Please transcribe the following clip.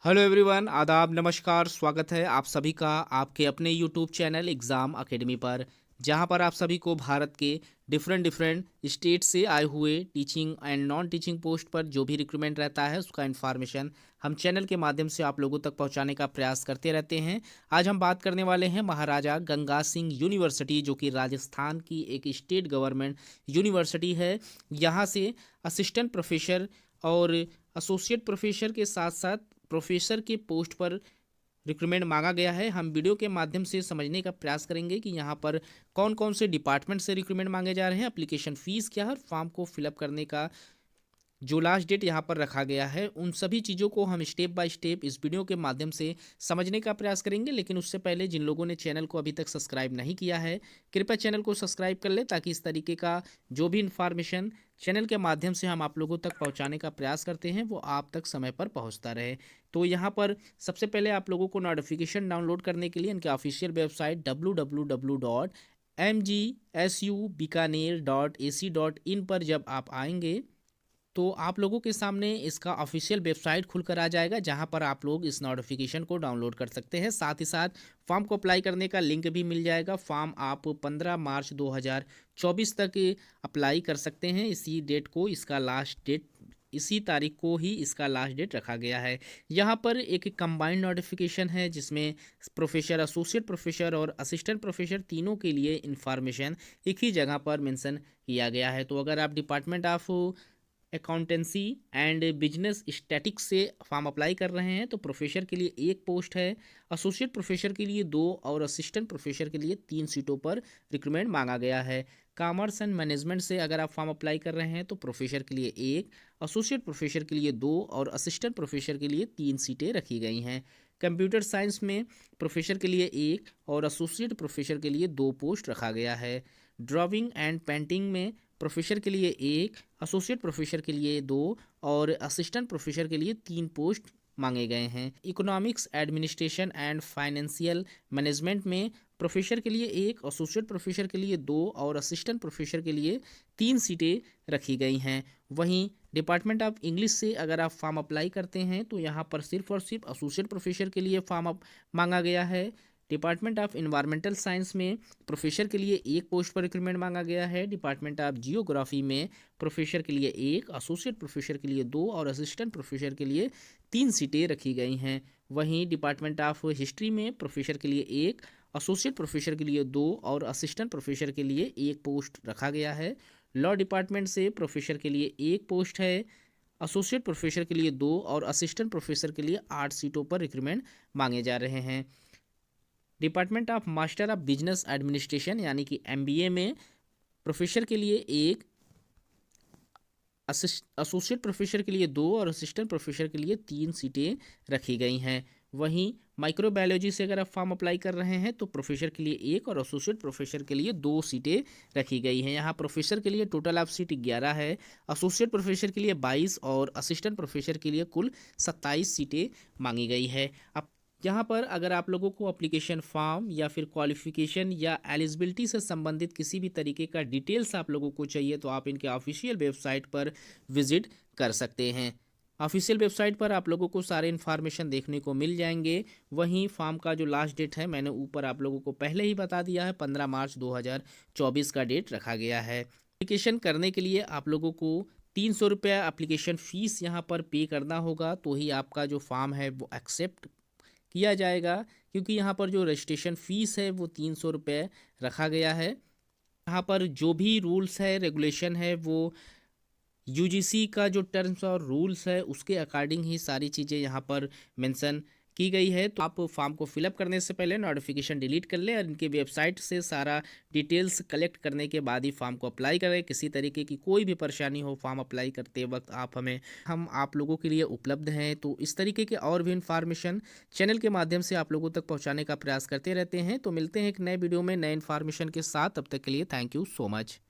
Hello everyone, आदाब, नमस्कार। स्वागत है आप सभी का आपके अपने यूट्यूब चैनल एग्ज़ाम अकेडमी पर, जहां पर आप सभी को भारत के डिफरेंट डिफरेंट स्टेट से आए हुए teaching and non teaching post पर जो भी रिक्रूटमेंट रहता है उसका इन्फॉर्मेशन हम चैनल के माध्यम से आप लोगों तक पहुंचाने का प्रयास करते रहते हैं। आज हम बात करने वाले हैं महाराजा गंगा सिंह यूनिवर्सिटी, जो कि राजस्थान की एक स्टेट गवर्नमेंट यूनिवर्सिटी है। यहाँ से असिस्टेंट प्रोफेसर और एसोसिएट प्रोफेसर के साथ साथ प्रोफेसर के पोस्ट पर रिक्रूटमेंट मांगा गया है। हम वीडियो के माध्यम से समझने का प्रयास करेंगे कि यहाँ पर कौन कौन से डिपार्टमेंट से रिक्रूटमेंट मांगे जा रहे हैं, एप्लीकेशन फ़ीस क्या है और फॉर्म को फिलअप करने का जो लास्ट डेट यहाँ पर रखा गया है, उन सभी चीज़ों को हम स्टेप बाय स्टेप इस वीडियो के माध्यम से समझने का प्रयास करेंगे। लेकिन उससे पहले जिन लोगों ने चैनल को अभी तक सब्सक्राइब नहीं किया है, कृपया चैनल को सब्सक्राइब कर ले, ताकि इस तरीके का जो भी इन्फॉर्मेशन चैनल के माध्यम से हम आप लोगों तक पहुंचाने का प्रयास करते हैं वो आप तक समय पर पहुंचता रहे। तो यहाँ पर सबसे पहले आप लोगों को नोटिफिकेशन डाउनलोड करने के लिए इनके ऑफिशियल वेबसाइट www.mgsubikaner.ac.in पर जब आप आएंगे तो आप लोगों के सामने इसका ऑफिशियल वेबसाइट खुलकर आ जाएगा, जहां पर आप लोग इस नोटिफिकेशन को डाउनलोड कर सकते हैं। साथ ही साथ फॉर्म को अप्लाई करने का लिंक भी मिल जाएगा। फॉर्म आप 15 मार्च 2024 तक अप्लाई कर सकते हैं। इसी तारीख को ही इसका लास्ट डेट रखा गया है। यहाँ पर एक कंबाइंड नोटिफिकेशन है जिसमें प्रोफेसर, एसोसिएट प्रोफेसर और असिस्टेंट प्रोफेसर तीनों के लिए इंफॉर्मेशन एक ही जगह पर मेंशन किया गया है। तो अगर आप department of accountancy and business statics से फॉर्म अप्लाई कर रहे हैं तो प्रोफेसर के लिए एक पोस्ट है, एसोसिएट प्रोफेसर के लिए 2 और असिस्टेंट प्रोफेसर के लिए 3 सीटों पर रिक्रूटमेंट मांगा गया है। कॉमर्स एंड मैनेजमेंट से अगर आप फॉर्म अप्लाई कर रहे हैं तो प्रोफेसर के लिए 1, एसोसिएट प्रोफेसर के लिए 2 और असिस्टेंट प्रोफेसर के लिए 3 सीटें रखी गई हैं। कंप्यूटर साइंस में प्रोफेसर के लिए 1 और एसोसिएट प्रोफेसर के लिए 2 पोस्ट रखा गया है। ड्राइंग एंड पेंटिंग में प्रोफेसर के लिए 1, एसोसिएट प्रोफेसर के लिए 2 और असिस्टेंट प्रोफेसर के लिए 3 पोस्ट मांगे गए हैं। Economics, administration and financial management में प्रोफेसर के लिए 1, एसोसिएट प्रोफेसर के लिए 2 और असिस्टेंट प्रोफेसर के लिए 3 सीटें रखी गई हैं। वहीं डिपार्टमेंट ऑफ इंग्लिश से अगर आप फॉर्म अप्लाई करते हैं तो यहाँ पर सिर्फ और सिर्फ एसोसिएट प्रोफेसर के लिए फॉर्म मांगा गया है। डिपार्टमेंट ऑफ इन्वायरमेंटल साइंस में प्रोफेसर के लिए 1 पोस्ट पर रिक्रूटमेंट मांगा गया है। डिपार्टमेंट ऑफ जियोग्राफी में प्रोफेसर के लिए 1, एसोसिएट प्रोफेसर के लिए 2 और असिस्टेंट प्रोफेसर के लिए 3 सीटें रखी गई हैं। वहीं डिपार्टमेंट ऑफ हिस्ट्री में प्रोफेसर के लिए 1, एसोसिएट प्रोफेसर के लिए 2 और असिस्टेंट प्रोफेसर के लिए 1 पोस्ट रखा गया है। लॉ डिपार्टमेंट से प्रोफेसर के लिए 1 पोस्ट है, एसोसिएट प्रोफेसर के लिए 2 और असिस्टेंट प्रोफेसर के लिए 8 सीटों पर रिक्रूटमेंट मांगे जा रहे हैं। Department of master of business administration यानी कि एमबीए में प्रोफेसर के लिए 1, एसोसिएट प्रोफेसर के लिए 2 और असिस्टेंट प्रोफेसर के लिए 3 सीटें रखी गई हैं। वहीं माइक्रोबायोलॉजी से अगर आप फॉर्म अप्लाई कर रहे हैं तो प्रोफेसर के लिए 1 और एसोसिएट प्रोफेसर के लिए 2 सीटें रखी गई हैं। यहाँ प्रोफेसर के लिए टोटल ऑफ सीट 11 है, एसोसिएट प्रोफेसर के लिए 22 और असिस्टेंट प्रोफेसर के लिए कुल 27 सीटें मांगी गई है। अब यहाँ पर अगर आप लोगों को एप्लीकेशन फॉर्म या फिर क्वालिफिकेशन या एलिजिबिलिटी से संबंधित किसी भी तरीके का डिटेल्स आप लोगों को चाहिए तो आप इनके ऑफिशियल वेबसाइट पर विजिट कर सकते हैं। ऑफिशियल वेबसाइट पर आप लोगों को सारे इन्फॉर्मेशन देखने को मिल जाएंगे। वहीं फॉर्म का जो लास्ट डेट है मैंने ऊपर आप लोगों को पहले ही बता दिया है, 15 मार्च 2024 का डेट रखा गया है। एप्लीकेशन करने के लिए आप लोगों को 300 रुपये एप्लीकेशन फ़ीस यहाँ पर पे करना होगा, तो ही आपका जो फॉर्म है वो एक्सेप्ट किया जाएगा, क्योंकि यहाँ पर जो रजिस्ट्रेशन फ़ीस है वो 300 रुपये रखा गया है। यहाँ पर जो भी रूल्स है, रेगुलेशन है, वो यूजीसी का जो टर्म्स और रूल्स है उसके अकॉर्डिंग ही सारी चीज़ें यहाँ पर मेंशन की गई है। तो आप फॉर्म को फिलअप करने से पहले नोटिफिकेशन डिलीट कर लें और इनके वेबसाइट से सारा डिटेल्स कलेक्ट करने के बाद ही फॉर्म को अप्लाई करें। किसी तरीके की कोई भी परेशानी हो फॉर्म अप्लाई करते वक्त हम आप लोगों के लिए उपलब्ध हैं। तो इस तरीके के और भी इन्फॉर्मेशन चैनल के माध्यम से आप लोगों तक पहुँचाने का प्रयास करते रहते हैं। तो मिलते हैं एक नए वीडियो में नए इन्फॉर्मेशन के साथ, तब तक के लिए थैंक यू सो मच।